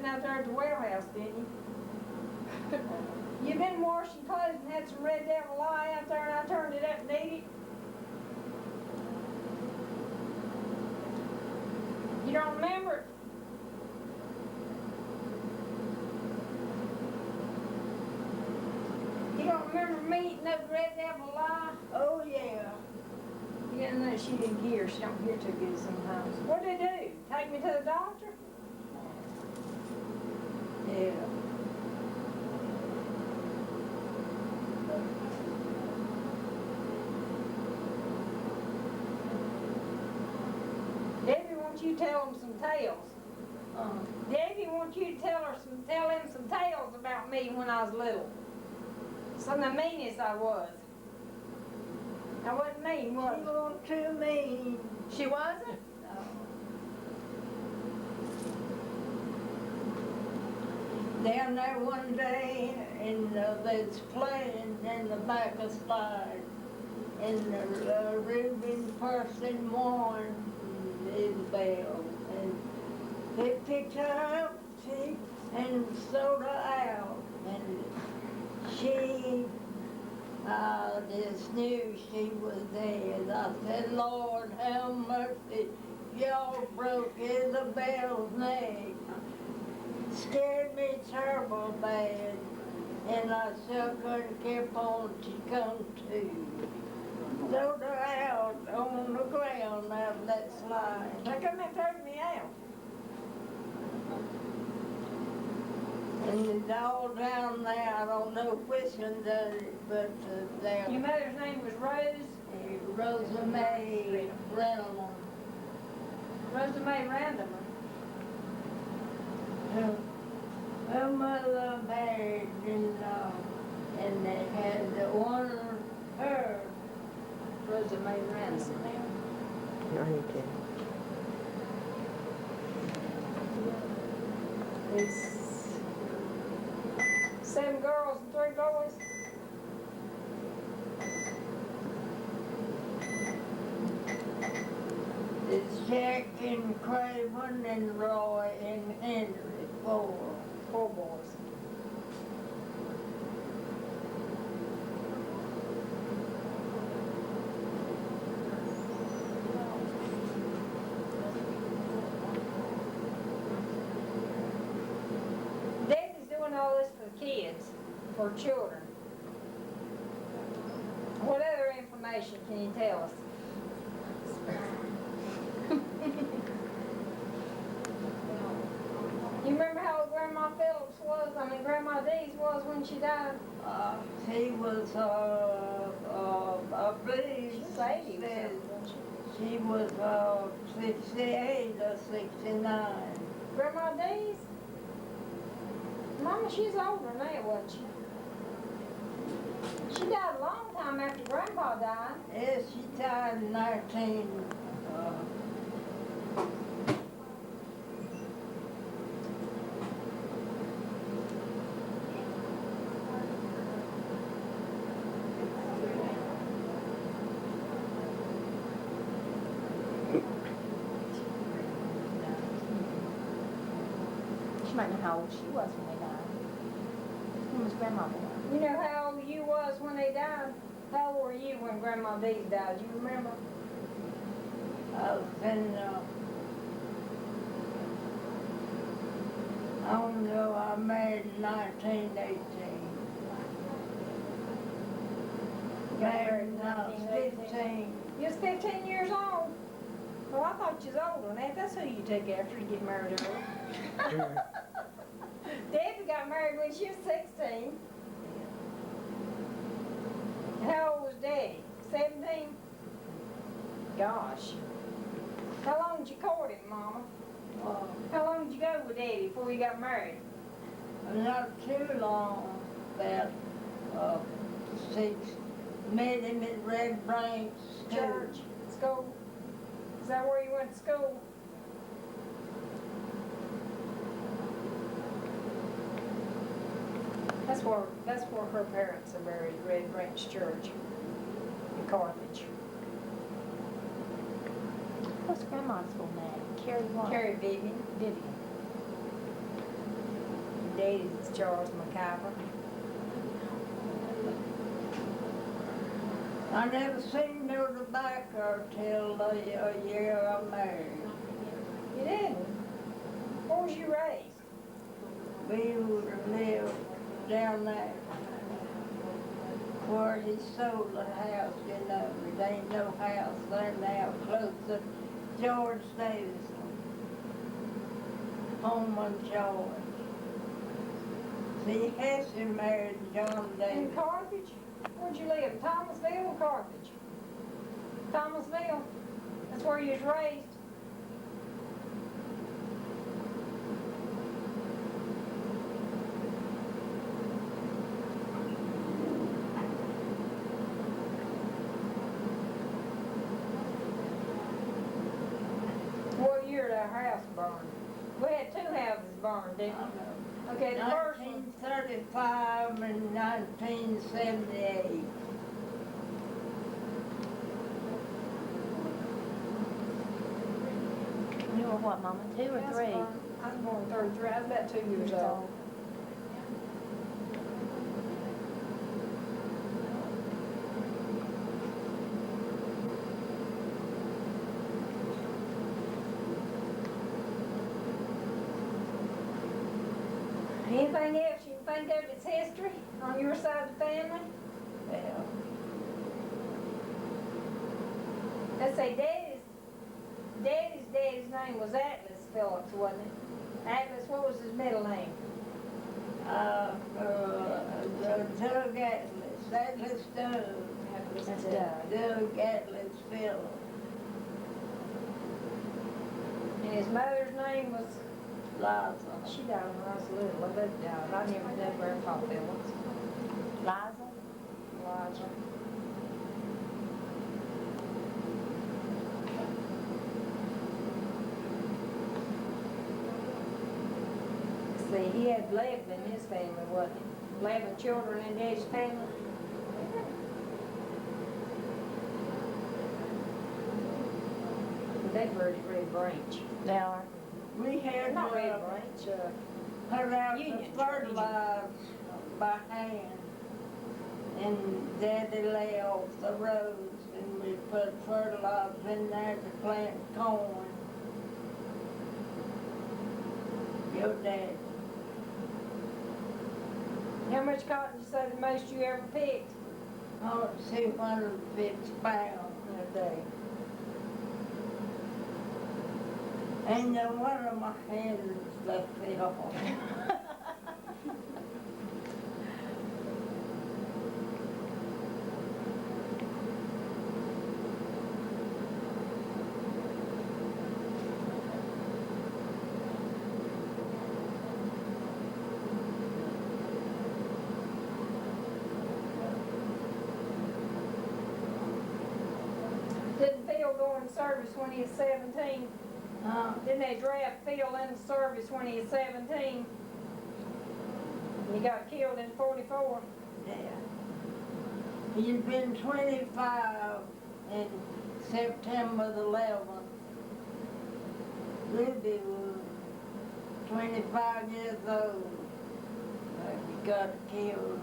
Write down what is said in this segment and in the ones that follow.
sitting out there at the well house, didn't you? You been washing clothes and had some red devil lye out there and I turned it up and ate it? You don't remember it? You don't remember me eating up red devil lye? Oh, yeah. Yeah, no, she didn't hear. She don't hear too good sometimes. What'd they do? Take me to the doctor? Yeah. Debbie wants you to tell them some tales. Debbie wants you to tell him some tales about me when I was little. Some of the meanest I was. I wasn't mean, was She wasn't too mean. She wasn't? No. Down there one day, and they was playing in the back of slide, and Reuben person won Isabel, and they picked her up, see, and sold her out, and she just knew she was dead. I said, Lord, have mercy, y'all broke Isabel's neck. Scared me terrible bad, and I still couldn't keep on to come to. Threw her out on the ground out of that slide. How come they threw me out? And it's all down there. I don't know which one does it, but there. Your mother's name was Rose? Rosa May Reynolds. Rosa May Randomer. Her mother married, and they had one of her. Rosa May Randomer. No, you didn't. It's 7 girls and 3 boys. It's Jack and Craven and Roy and Henry, 4. 4 boys. Daddy's doing all this for the kids, for children. What other information can you tell us? You remember how old Grandma Phillips was? I mean, Grandma Deese was when she died? He was, I believe, She was 80 or said something. she was 68 or 69. Grandma Deese? Mama, she's older now, wasn't she? She died a long time after Grandpa died. Yes, she died in 19. She might know how old she was when they died. When was Grandma born? You know how old you was when they died? How old were you when Grandma Deese died? Do you remember? I was in, I don't know, I married in 1918. Married when I was 15. You was 15 years old? Well, I thought you was older than that. That's who you took after you get married early. Debbie got married when she was 16. How old was Daddy? 17? Gosh. How long did you court him, Mama? How long did you go with Daddy before you got married? Not too long, about 6. Met him at Red Branch Church, school? Is that where you went to school? That's where her parents are buried, Red Branch Church in Carthage. What's Grandma's full name? Carrie what? Carrie Vivian. Vivian. Daddy's Charles McIver. I never seen no tobacco till the year I married. You didn't? Where was you raised? We would have lived down there where he sold the house, you know. There ain't no house there now close to George Davis. Home on George. See, Hesse married John In Davis. Carthage? Where'd you live? Thomasville or Carthage? Thomasville? That's where you was raised? What year did our house burned? We had two houses burned, didn't we? Okay, the first one. 1935 and 1978. You were what, Mama, 2 or 3? I was born 33. I was about 2 years old. Anything else you can think of its history on your side of the family? Well, Let's say Daddy's name was Atlas Phillips, wasn't it? Atlas, what was his middle name? Doug Atlas, Atlas Doug. Atlas That's Doug. Doug Atlas Phillips. And his mother's name was, Liza. she died when I was little. I lived out. I never knew Grandpa Phillips. Liza? Elijah. See, he had 11 in his family, wasn't he? 11 children in his family. They very branch. They are. We had Not Red Branch, put out the Union. fertilizer by hand. And Daddy lay off the roads and we put fertilizer in there to plant corn. Your dad. How much cotton you say the most you ever picked? Oh, 250 pounds. In a day. Ain't no one of my hands left the hole. Didn't Phil go in service when he was 17? Didn't they draft Phil into service when he was 17? And he got killed in 44. Yeah. He's been 25 in September the 11th. Libby was 25 years old. He got killed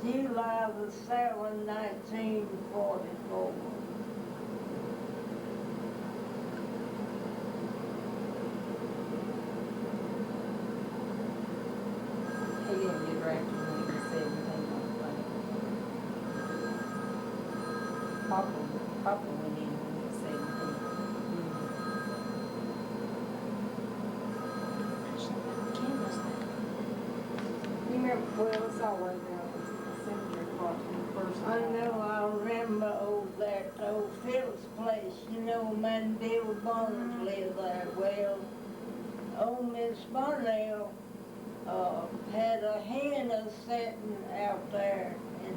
July the 7th, 1944. He didn't get drafted when he was 17. Papa went in when he was 17. You remember, well, it's always out the cemetery part when the first. I know, I remember that old Phillips place, you know, man, Bill Bonner lived there. Well, old Miss Bonnell had a hen sitting out there, and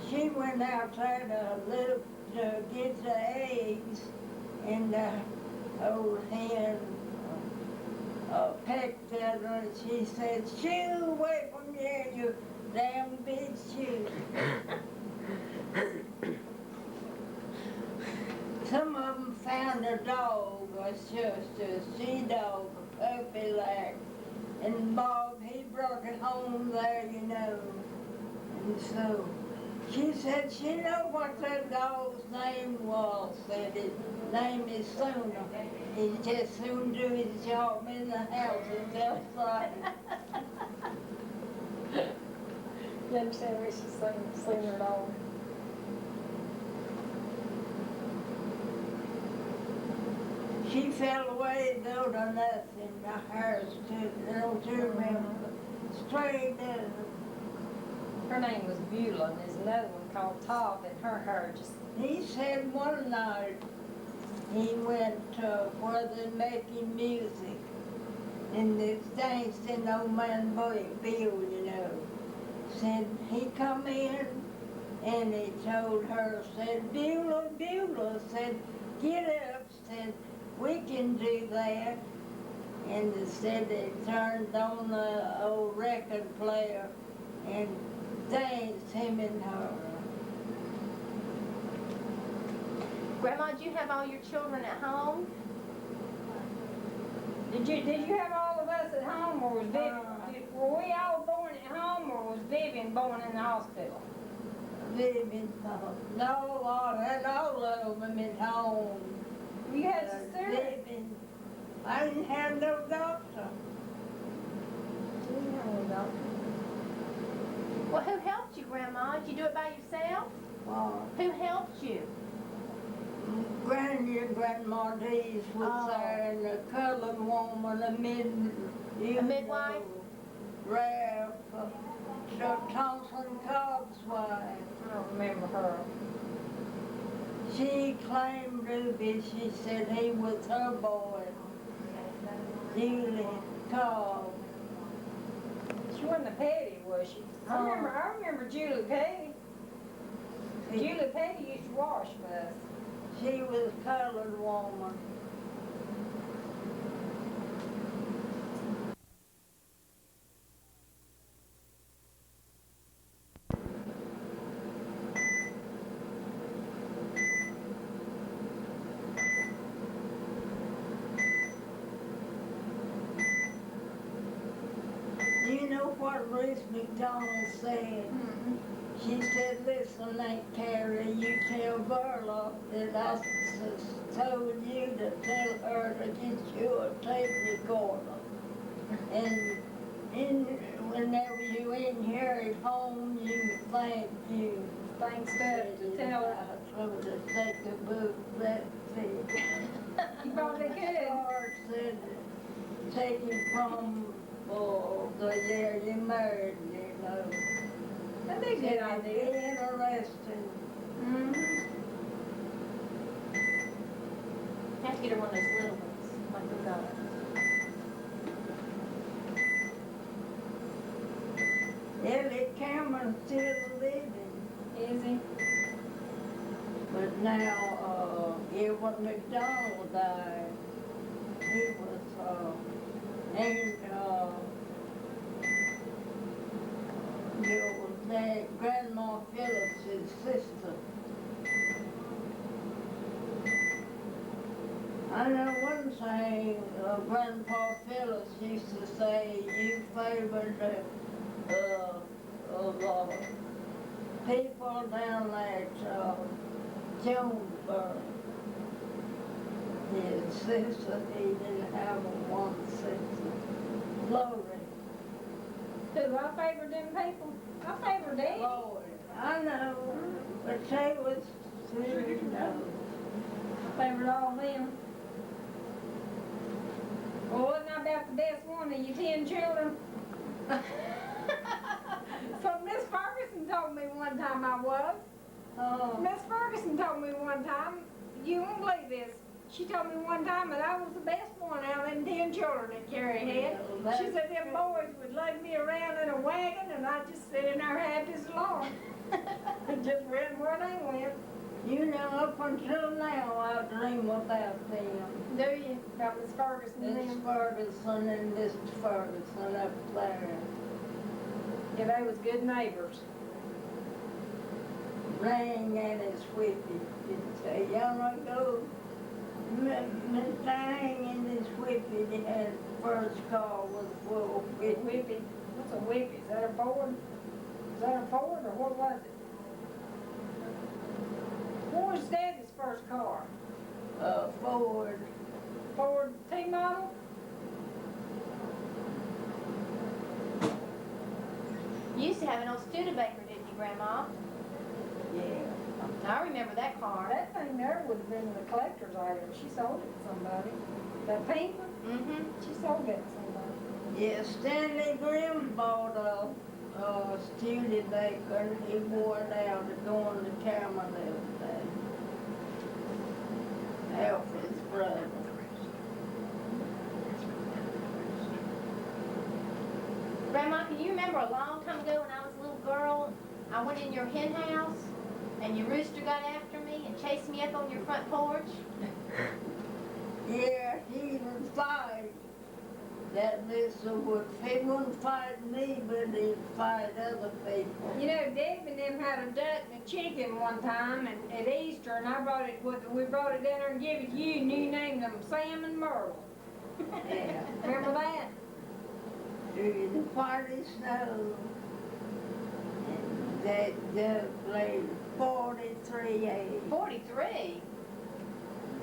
she went out there to look to get the eggs, and the old hen pecked at her, and she said, "Shoo away from here, you damn big shoe." Some of them found a dog, or just a she-dog, a puppy like, And Bob, he brought it home there, you know. And so she said she knew what that dog's name was. Said his name is Sooner. He just soon do his job in the house and outside. You understand what she's seen her dog? She fell away though to nothing. My hair stood, don't you remember? Straight up. Her name was Beulah, and there's another one called Top, and her hair just, He said one night he went to where they're making music in this danced in old man Bill, you know. Said he come in and he told her, said, Beulah, Beulah, said, get up, said, we can do that. And they said they turned on the old record player and danced him and her. Grandma, did you have all your children at home? did you have all of us at home, or was were we all born at home, or was Vivian born in the hospital? Vivian, no, I had all of them at home. You had Sister? Vivian, I didn't have no doctor. You didn't have any doctor. Well, who helped you, Grandma? Did you do it by yourself? Who helped you? Granny and Grandma Deese was there, and a colored woman, a midwife? Ralph, Thompson Cobb's wife. I don't remember her. She claimed Ruby, she said he was her boy, Julie Cobb. She wasn't a Petty, was she? I remember Julie Petty. Julie Petty used to wash for us. She was a colored woman. Do you know what Ruth McDonald said? She said, listen, Aunt Carrie, you tell Verla that I told you to tell her to get you a tape recorder. And whenever you in here at home, you thank you. Thanks to tell her. I told her to take a book, that thing. You probably could. Lord said, take it from the year you married, you know. That'd be a good idea. Interesting. You have to get her one of those little ones, like we got. Ellie Cameron's still living, Is he? but now, Edward McDonald died. He was, named, it was that Grandma Phillips' sister. I know one thing, Grandpa Phillips used to say, you favored the people down at Jonesboro. His sister, he didn't have one sister. Glory. Who, I favored them people? I favored Eddie. Lord, I know, but they was, you know. I favored all of them. Well, wasn't I about the best one of you 10 children? So Miss Ferguson told me one time I was. Miss Ferguson told me one time, you won't believe this. She told me one time that I was the best one out of them 10 children that Carrie had. She said them boys would lug me around in a wagon and I'd just sit in there happy as Lord. And just went where they went. You know, up until now, I dream about them. Do you? About Miss Ferguson and Miss them? Ferguson and Mr. Ferguson up there. Yeah, they was good neighbors. Ring and his whippy. Didn't say, y'all not go. Miss Thang and his whippy Daddy had the first car was a full A whip. whippy. What's a whippy? Is that a Ford? Is that a Ford or what was it? What was Daddy's first car? Ford. Ford T model? You used to have an old Studebaker, didn't you, Grandma? Yeah. I remember that car. That thing there would have been the collector's item. She sold it to somebody. That pink one? Mm-hmm. She sold it to somebody. Yeah, Stanley Grimm bought a Studebaker and he wore it out to go on the camera the other day. Alfred's brother. Grandma, can you remember a long time ago when I was a little girl, I went in your hen house and your rooster got after me and chased me up on your front porch? Yeah, he would fight. That Mr. Wood, he wouldn't fight me, but he'd fight other people. You know, Deb and them had a duck and a chicken one time and at Easter, and we brought it down there and gave it to you, and you named them Sam and Merle. Yeah. Remember that? Through the party snow. And that duck played 43 A's. 43?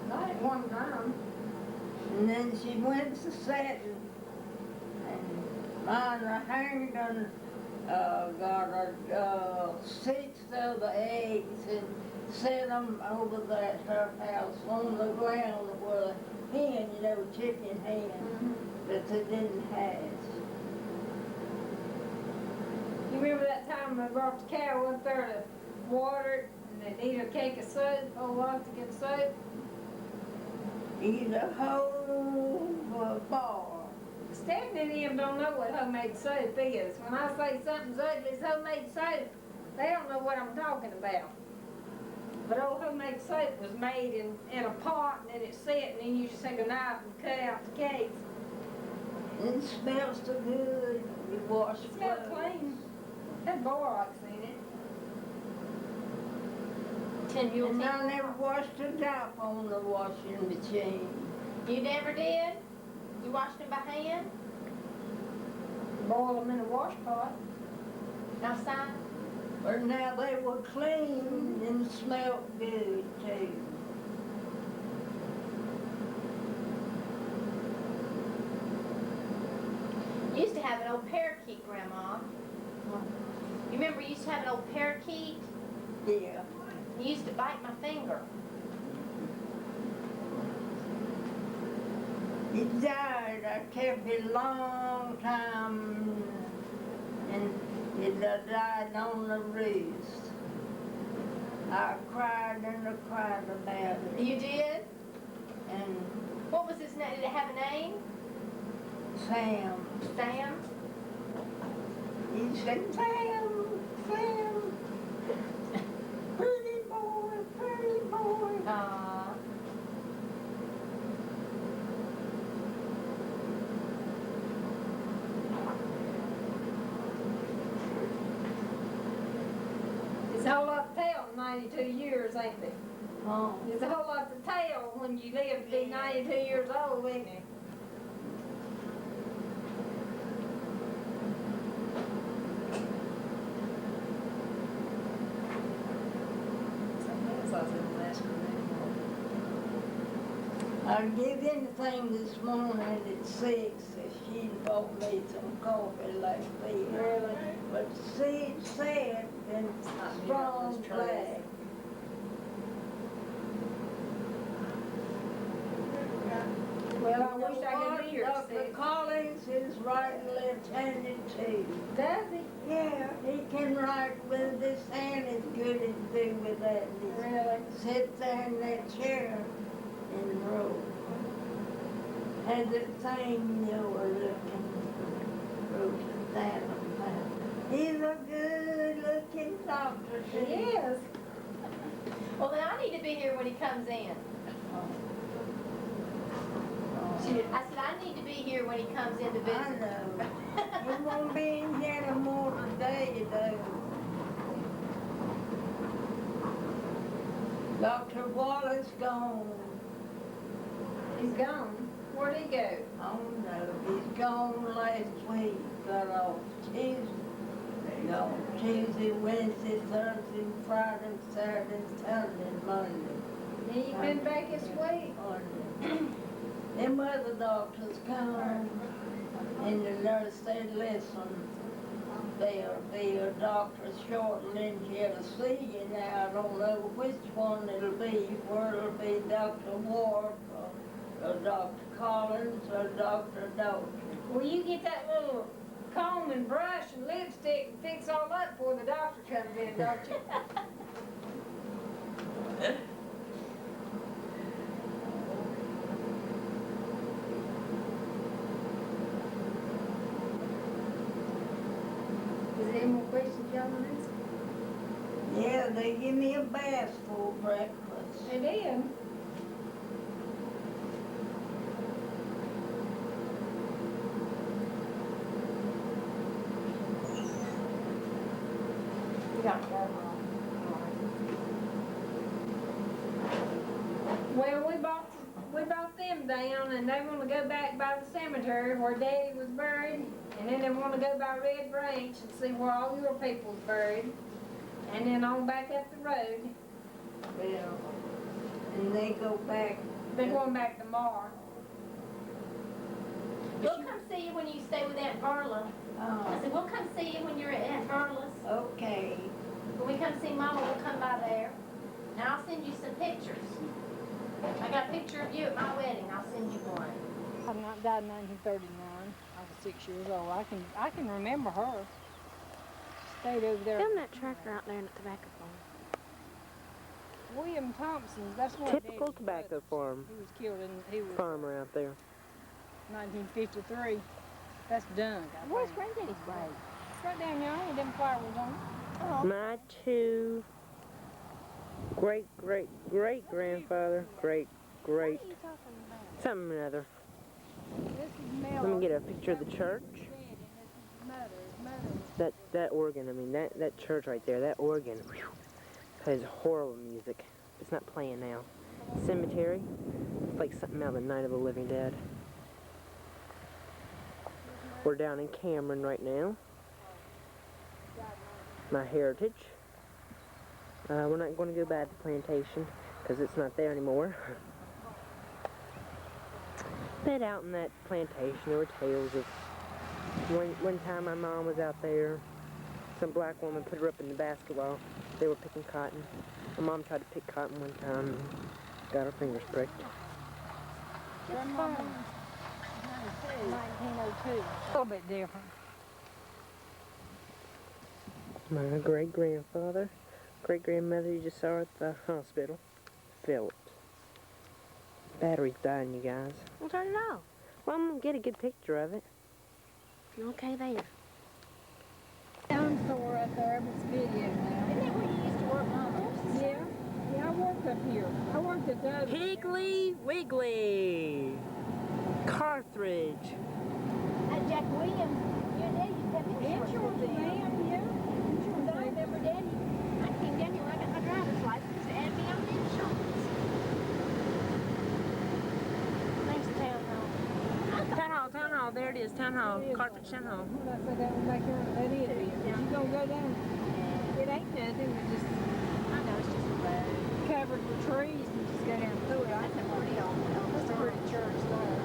Not at one time. And then she went to Satin. And Miner Harrington got a 6 other eggs and set them over that her house on the ground where a hen, you know, chicken hen, that they didn't hatch. You remember that time we brought the cow up there to water it and they'd eat a cake of soap, whole lot to get soap? Eat a whole bar. Stephanie and them don't know what homemade soap is. When I say something's ugly, it's homemade soap, they don't know what I'm talking about. But old homemade soap was made in a pot and then it set and then you just take a knife and cut out the cakes. It smells so good. You wash It smelled clothes. clean. Had borax in it. Tim, you And I never washed a drop on the washing machine. You never did? You washed them by hand? Boil them in a wash pot. Outside? But now they were clean and smelled good too. You used to have an old parakeet, Grandma. You remember you used to have an old parakeet? Yeah. You used to bite my finger. He died. I kept it a long time and it died on the roost. I cried and I cried about it. You did? And What was his name? Did it have a name? Sam, Sam? he said, Sam, Sam, pretty boy, pretty boy. It's a whole lot to tell in 92 years, ain't it? Oh. There's a whole lot to tell when you live to be 92 years old, ain't it? I'd give anything this morning at 6 if she'd bought me some coffee like this. Really? But she said in strong black. Well, I wish I could be here at Dr. 6. Collins is writing left-handed too. Does he? Yeah, he can write with his hand as good as do with that. He Really? sits there in that chair and wrote. Has that thing, you know, wrote that. He's a good-looking doctor, too. He is. Well, then I need to be here when he comes in. I said, I need to be here when he comes in to I visit. know. He won't be in here no more today, though. Dr. Wallace gone. He's gone. Where'd he go? Oh no, he's gone last week. Got off Tuesday. Gone Tuesday, Wednesday, Thursday, Friday, Saturday, Sunday, Monday. He ain't been back this week? Monday. Them other doctors come and the nurse said, listen, there'll be a doctor shortly in here to see you now. I don't know which one it'll be, where it'll be Dr. Ward or Dr. Collins or Dr. Dalton. Will you get that little comb and brush and lipstick and fix all that before the doctor comes in, don't you? Is there any more questions y'all want to ask? Yeah, they give me a bath for breakfast. They did. You got to go home. Well, we brought them down, and they want to go back by the cemetery where Daddy was buried, and then they want to go by Red Branch and see where all your people's buried, and then on back up the road. Well, and they go back. They're going back tomorrow. We'll come see you when you stay with Aunt Carla. I said, we'll come see you when you're at Aunt Carla's. Okay. When we come see Mama, we'll come by there. And I'll send you some pictures. I got a picture of you at my wedding. I'll send you one. I died in 1939. I was 6 years old. I can remember her. Stayed over there. Film that tractor out there in the tobacco farm. William Thompson's. That's one. Typical of Daddy's tobacco brothers. farm. He was killed in. He was Farmer out there. 1953. That's done. Where's Granddaddy's grave? It's right down there. Ain't them flowers on it. Oh. My two great-great-great-grandfather, great, What are you talking about? something or other. This is Mel. Let me get a picture of the church. Daddy, and this is Mother. His mother. That organ, I mean, that church right there, that organ, whew, plays horrible music. It's not playing now. Cemetery, it's like something out of the Night of the Living Dead. We're down in Cameron right now. My heritage. We're not going to go by the plantation because it's not there anymore. But out in that plantation there were tales of one time my mom was out there. Some black woman put her up in the basket while they were picking cotton. My mom tried to pick cotton one time and got her fingers pricked. Grandma. 1902. A little bit different. My great-grandfather, great-grandmother you just saw at the hospital, Phillips. Battery's dying, you guys. Well, turn it off. Well, I'm gonna get a good picture of it. Okay, there. I'm sore up there, but it's video now. Isn't that where you used to work, Mama? Yeah, I worked up here. I worked at the other. Piggly Wiggly! Carthage. Jack Williams, you and Daddy used to have Insurance insurance with them. man, yeah. Because I remember Daddy, I came down here when I got my driver's license to add me on insurance. Thanks, Town Hall. There it is, Town Hall. Carthage Town Hall. Well, I said that was back there. That is it. You gonna go down? It ain't nothing. It's just I know, it's just a road. covered with trees and just go down through it. That's a pretty old house. That's a pretty church there.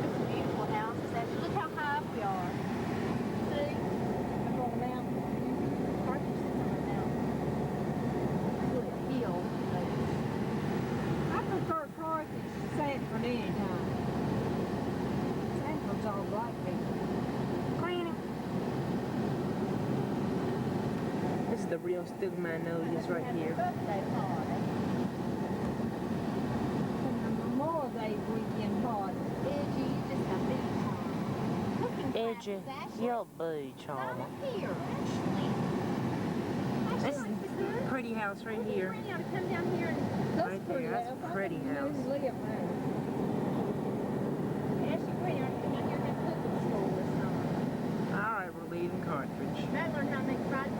It's a beautiful house. Look how high up we are. See? Up on the mountain. Carthage sits on the mountain. Little hill. I prefer Carthage to Sanford anytime. Sanford's all black people. Granny. This is the real Stugmanosis right here. Birthday party. And the Memorial Day weekend party. Edgy, just a big party. Looking Edgy, Ashley. you'll be charming. Not here, Ashley. This Ashley, is good. a pretty house right here. Bring you to come down here and That's Right there, pretty that's house. a I pretty didn't know house. who lived there. Ashley, bring you to come down here and have cooking school or something. Alright, we're leaving Carthage. Better learn how to make fried